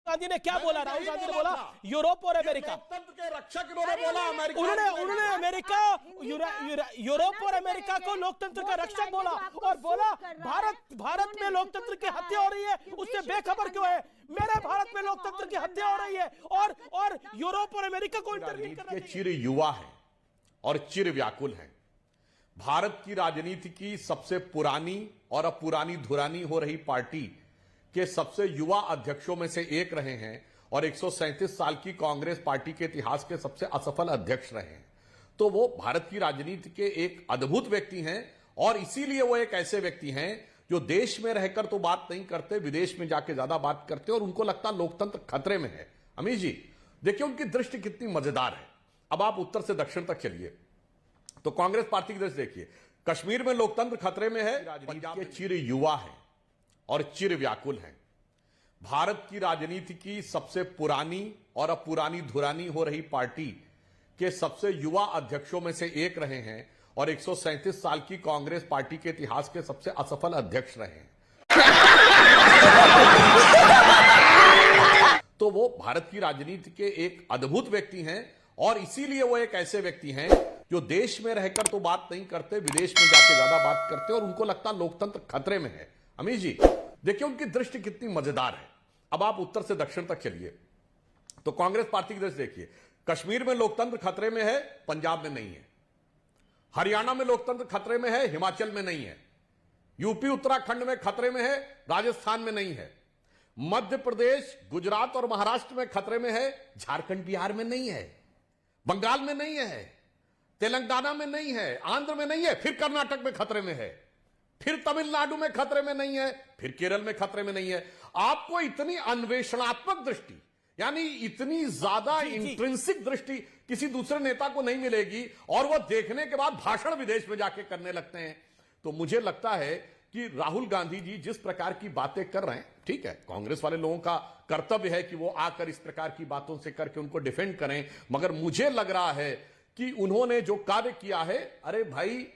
गांधी ने क्या बोला? राहुल गांधी ने बोला यूरोप और अमेरिका के रक्षक इन्होंने बोला। अमेरिका उन्होंने अमेरिका यूरोप और अमेरिका को लोकतंत्र का रक्षक बोला और बोला भारत में लोकतंत्र की हत्या हो रही है, उससे बेखबर क्यों है? मेरे भारत में लोकतंत्र की हत्या हो रही है और यूरोप और अमेरिका को इंटरवीन करना चिर युवा है और चिर व्याकुल है। भारत की राजनीति की सबसे पुरानी और अब पुरानी धुरानी हो रही पार्टी के सबसे युवा अध्यक्षों में से एक रहे हैं और 137 साल की कांग्रेस पार्टी के इतिहास के सबसे असफल अध्यक्ष रहे हैं। तो वो भारत की राजनीति के एक अद्भुत व्यक्ति हैं और इसीलिए वो एक ऐसे व्यक्ति हैं जो देश में रहकर तो बात नहीं करते, विदेश में जाके ज्यादा बात करते और उनको लगता लोकतंत्र खतरे में है। अमीश जी देखिए उनकी दृष्टि कितनी मजेदार है। अब आप उत्तर से दक्षिण तक चलिए तो कांग्रेस पार्टी की दृष्टि देखिए, कश्मीर में लोकतंत्र खतरे में है, पंजाब के चिर युवा है और चिर व्याकुल है। भारत की राजनीति की सबसे पुरानी और अब पुरानी धुरानी हो रही पार्टी के सबसे युवा अध्यक्षों में से एक रहे हैं और 137 साल की कांग्रेस पार्टी के इतिहास के सबसे असफल अध्यक्ष रहे हैं। तो वो भारत की राजनीति के एक अद्भुत व्यक्ति हैं और इसीलिए वो एक ऐसे व्यक्ति हैं जो देश में रहकर तो बात नहीं करते, विदेश में जाके ज्यादा बात करते और उनको लगता लोकतंत्र खतरे में है। अमीश जी देखिए उनकी दृष्टि कितनी मजेदार है। अब आप उत्तर से दक्षिण तक चलिए तो कांग्रेस पार्टी की दृष्टि देखिए, कश्मीर में लोकतंत्र खतरे में है, पंजाब में नहीं है। हरियाणा में लोकतंत्र खतरे में है, हिमाचल में नहीं है। यूपी उत्तराखंड में खतरे में है, राजस्थान में नहीं है। मध्य प्रदेश, गुजरात और महाराष्ट्र में खतरे में है, झारखंड बिहार में नहीं है, बंगाल में नहीं है, तेलंगाना में नहीं है, आंध्र में नहीं है, फिर कर्नाटक में खतरे में है, फिर तमिलनाडु में खतरे में नहीं है, फिर केरल में खतरे में नहीं है। आपको इतनी अन्वेषणात्मक दृष्टि यानी इतनी ज्यादा इंट्रिंसिक दृष्टि किसी दूसरे नेता को नहीं मिलेगी और वो देखने के बाद भाषण विदेश में जाके करने लगते हैं। तो मुझे लगता है कि राहुल गांधी जी जिस प्रकार की बातें कर रहे हैं, ठीक है, कांग्रेस वाले लोगों का कर्तव्य है कि वो आकर इस प्रकार की बातों से करके उनको डिफेंड करें, मगर मुझे लग रहा है कि उन्होंने जो कार्य किया है, अरे भाई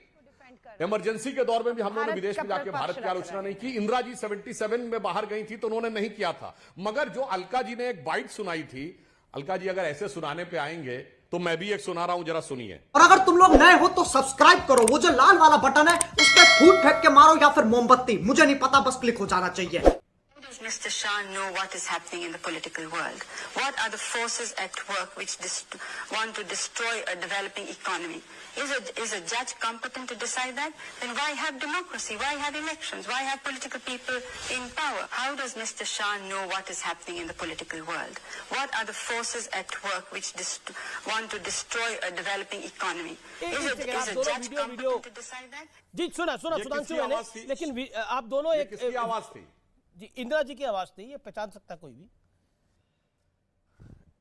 इमरजेंसी के दौर में भी हम लोगों ने विदेश में जाके भारत की आलोचना नहीं की। इंदिरा जी 77 में बाहर गई थी तो उन्होंने नहीं किया था, मगर जो अलका जी ने एक बाइट सुनाई थी, अलका जी अगर ऐसे सुनाने पे आएंगे तो मैं भी एक सुना रहा हूं, जरा सुनिए। और अगर तुम लोग नए हो तो सब्सक्राइब करो, वो जो लाल वाला बटन है उस पर फूट फेंक के मारो या फिर मोमबत्ती, मुझे नहीं पता, बस क्लिक हो जाना चाहिए। Does Mr. Shah know what is happening in the political world? What are the forces at work which want to destroy a developing economy? Is a judge competent to decide that? Then why have democracy? Why have elections? Why have political people in power? How does Mr. Shah know what is happening in the political world? What are the forces at work which want to destroy a developing economy? Is a judge competent to decide that? जी सुना सुधांशु मैंने, लेकिन आप दोनों एक किसकी आवाज थी? जी इंदिरा जी की आवाज थी, ये पहचान सकता कोई भी।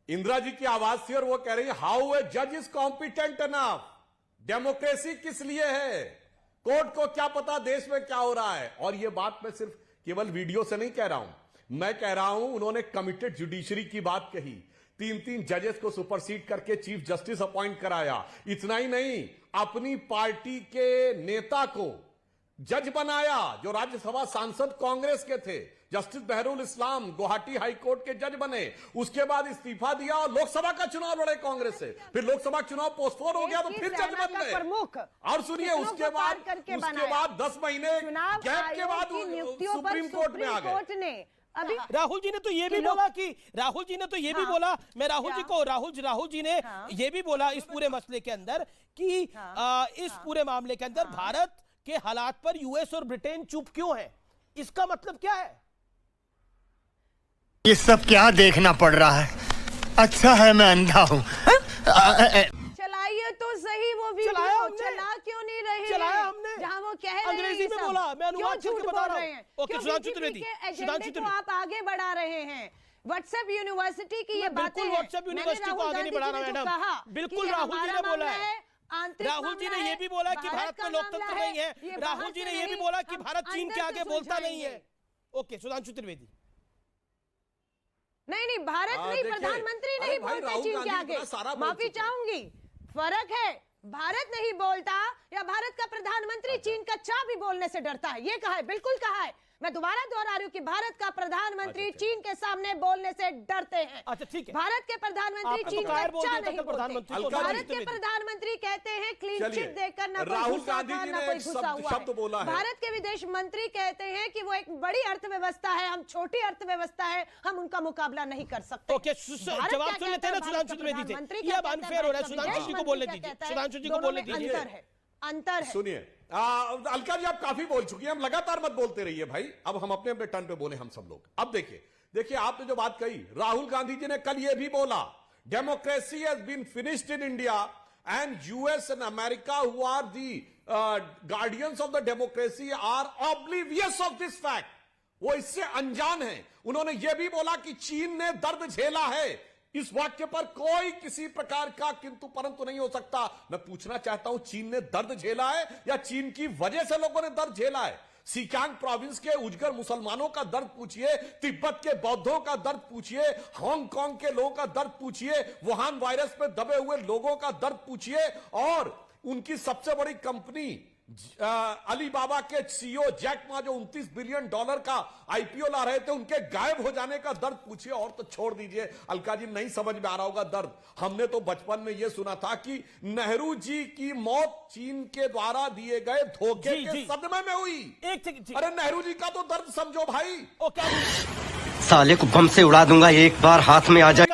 इंदिरा जी की आवाज थी और वो कह रही है हाउ ए जज इज कॉम्पिटेंट एनफ। डेमोक्रेसी किस लिए है? कोर्ट को क्या पता देश में क्या हो रहा है? और ये बात मैं सिर्फ केवल वीडियो से नहीं कह रहा हूं, मैं कह रहा हूं उन्होंने कमिटेड जुडिशरी की बात कही, 3 जजेस को सुपरसीड करके चीफ जस्टिस अपॉइंट कराया। इतना ही नहीं, अपनी पार्टी के नेता को जज बनाया जो राज्यसभा सांसद कांग्रेस के थे, जस्टिस बहरुल इस्लाम गुवाहाटी हाईकोर्ट के जज बने। उसके बाद इस्तीफा दिया और लोकसभा का चुनाव लड़े कांग्रेस से, फिर लोकसभा चुनाव पोस्टपोन हो गया तो फिर जज बन गए। और सुनिए उसके बाद 10 महीने गैप के बाद सुप्रीम कोर्ट में आ गए। अभी राहुल जी ने तो ये भी बोला कि राहुल जी ने ये भी बोला इस पूरे मसले के अंदर कि इस पूरे मामले के अंदर भारत के हालात पर यूएस और ब्रिटेन चुप क्यों है, इसका मतलब क्या है? ये सब क्या देखना पड़ रहा है? अच्छा है मैं अंधा हूँ। चलाइए तो सही वो वीडियो, चला क्यों नहीं रहे? चलाया हमने, जहाँ वो कह रहे हैं अंग्रेजी में बोला, मैं अनुवाद करके बता रहा हूँ। ओके सुधांशु त्रिवेदी, एजेंडे को आप आगे बढ़ा रहे हैं। व्हाट्सएप यूनिवर्सिटी की ये बातें, व्हाट्सएप यूनिवर्सिटी को आगे नहीं बढ़ा रहा मैडम, बिल्कुल राहुल जी ने बोला है। राहुल जी ने यह भी बोला कि भारत में लोकतंत्र नहीं है, राहुल जी ने यह भी बोला कि भारत चीन के आगे बोलता नहीं है। ओके सुधांशु त्रिवेदी, नहीं भारत नहीं, प्रधानमंत्री नहीं बोलते चीन के आगे, माफी चाहूंगी, फर्क है। भारत नहीं बोलता या भारत का प्रधानमंत्री चीन का चा भी बोलने से डरता है, ये कहा है, बिल्कुल कहा है। मैं दोबारा दोहरा रही हूँ कि भारत का प्रधानमंत्री चीन के सामने बोलने से डरते हैं। अच्छा ठीक है, भारत के प्रधानमंत्री चीन का अच्छा नहीं बोलते। भारत के प्रधानमंत्री कहते हैं क्लीन चिट देकर ना कोई घुसा था ना कोई घुसा हुआ है। भारत के विदेश मंत्री कहते हैं कि वो एक बड़ी अर्थव्यवस्था है, हम छोटी अर्थव्यवस्था है, हम उनका मुकाबला नहीं कर सकते। ओके, जवाब सुन लेते हैं ना सुधांशु द्विवेदी से। ये अब अनफेयर हो रहा है, सुधांशु जी को बोलने दीजिए, सुधांशु जी को बोलने दीजिए। अंतर है। सुनिए अलका जी, आप काफी बोल चुकी हैं, हम लगातार मत बोलते रहिए भाई, अब हम अपने अपने टर्न पे बोले हम सब लोग। अब देखिए आपने जो बात कही, राहुल गांधी जी ने कल ये भी बोला, democracy has been finished in India and US and America who are the guardians of the democracy are oblivious of this fact. वो इससे अनजान है। उन्होंने यह भी बोला कि चीन ने दर्द झेला है। इस वाक्य पर कोई किसी प्रकार का किंतु परंतु नहीं हो सकता। मैं पूछना चाहता हूं, चीन ने दर्द झेला है या चीन की वजह से लोगों ने दर्द झेला है? सिकियांग प्रोविंस के उजगर मुसलमानों का दर्द पूछिए, तिब्बत के बौद्धों का दर्द पूछिए, हांगकांग के लोगों का दर्द पूछिए, वुहान वायरस पे दबे हुए लोगों का दर्द पूछिए, और उनकी सबसे बड़ी कंपनी अलीबाबा के सीईओ जैक मा जो $29 बिलियन का आईपीओ ला रहे थे, उनके गायब हो जाने का दर्द पूछिए। और तो छोड़ दीजिए, अलका जी नहीं समझ में आ रहा होगा दर्द। हमने तो बचपन में यह सुना था कि नेहरू जी की मौत चीन के द्वारा दिए गए धोखे के सदमे में हुई। अरे नेहरू जी का तो दर्द समझो भाई। साले को बम से उड़ा दूंगा एक बार हाथ में आ जाए।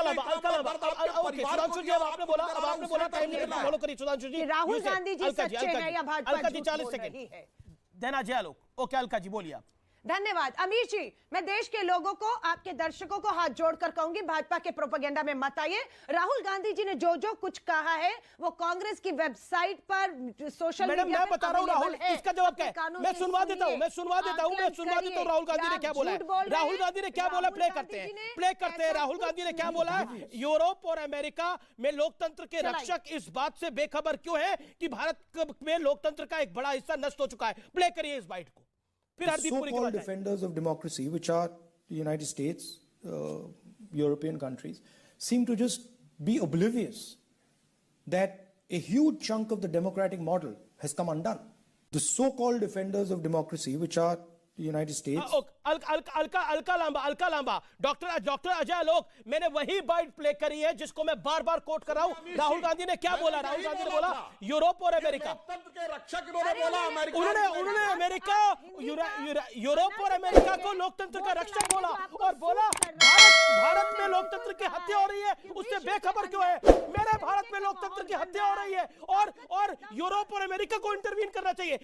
सुधांशु जी, अब आपने बोला टाइम लिमिट फॉलो करिए। सुधांशु जी, राहुल गांधी जी सच्चे हैं या भाजपा अलका जी झूठ 40 बोल सेकंड रही है? देना जय लोग। ओके अलका जी बोलिए आप। धन्यवाद अमीर जी। मैं देश के लोगों को, आपके दर्शकों को हाथ जोड़कर कहूंगी, भाजपा के प्रोपेगेंडा में मत आइए। राहुल गांधी जी ने जो कुछ कहा है वो कांग्रेस की वेबसाइट पर, सोशल मीडिया मैं बता रहा हूं राहुल, इसका जवाब क्या है? मैं सुनवा देता हूं राहुल गांधी ने क्या बोला है। राहुल गांधी ने क्या बोला, प्ले करते हैं। राहुल गांधी ने क्या बोला है? यूरोप और अमेरिका में लोकतंत्र के रक्षक इस बात से बेखबर क्यों है कि भारत में लोकतंत्र का एक बड़ा हिस्सा नष्ट हो चुका है। प्ले करिए इस बाइट को। The so-called defenders of democracy, which are the United States, European countries, seem to just be oblivious that a huge chunk of the democratic model has come undone. The so-called defenders of democracy, which are the United States. Alka Lamba, doctor Ajay Alok, मैंने वही bite play करी है जिसको मैं बार बार coat कर रहा हूं। राहुल गांधी ने क्या बोला? राहुल गांधी ने बोला यूरोप और अमेरिका के रक्षक बोला, उन्होंने अमेरिका, यूरोप और अमेरिका को लोकतंत्र का रक्षक बोला, और बोला भारत में लोकतंत्र की हत्या हो रही है, उससे बेखबर क्यों है? मेरे भारत में लोकतंत्र की हत्या हो रही है और यूरोप और अमेरिका को इंटरवीन करना चाहिए।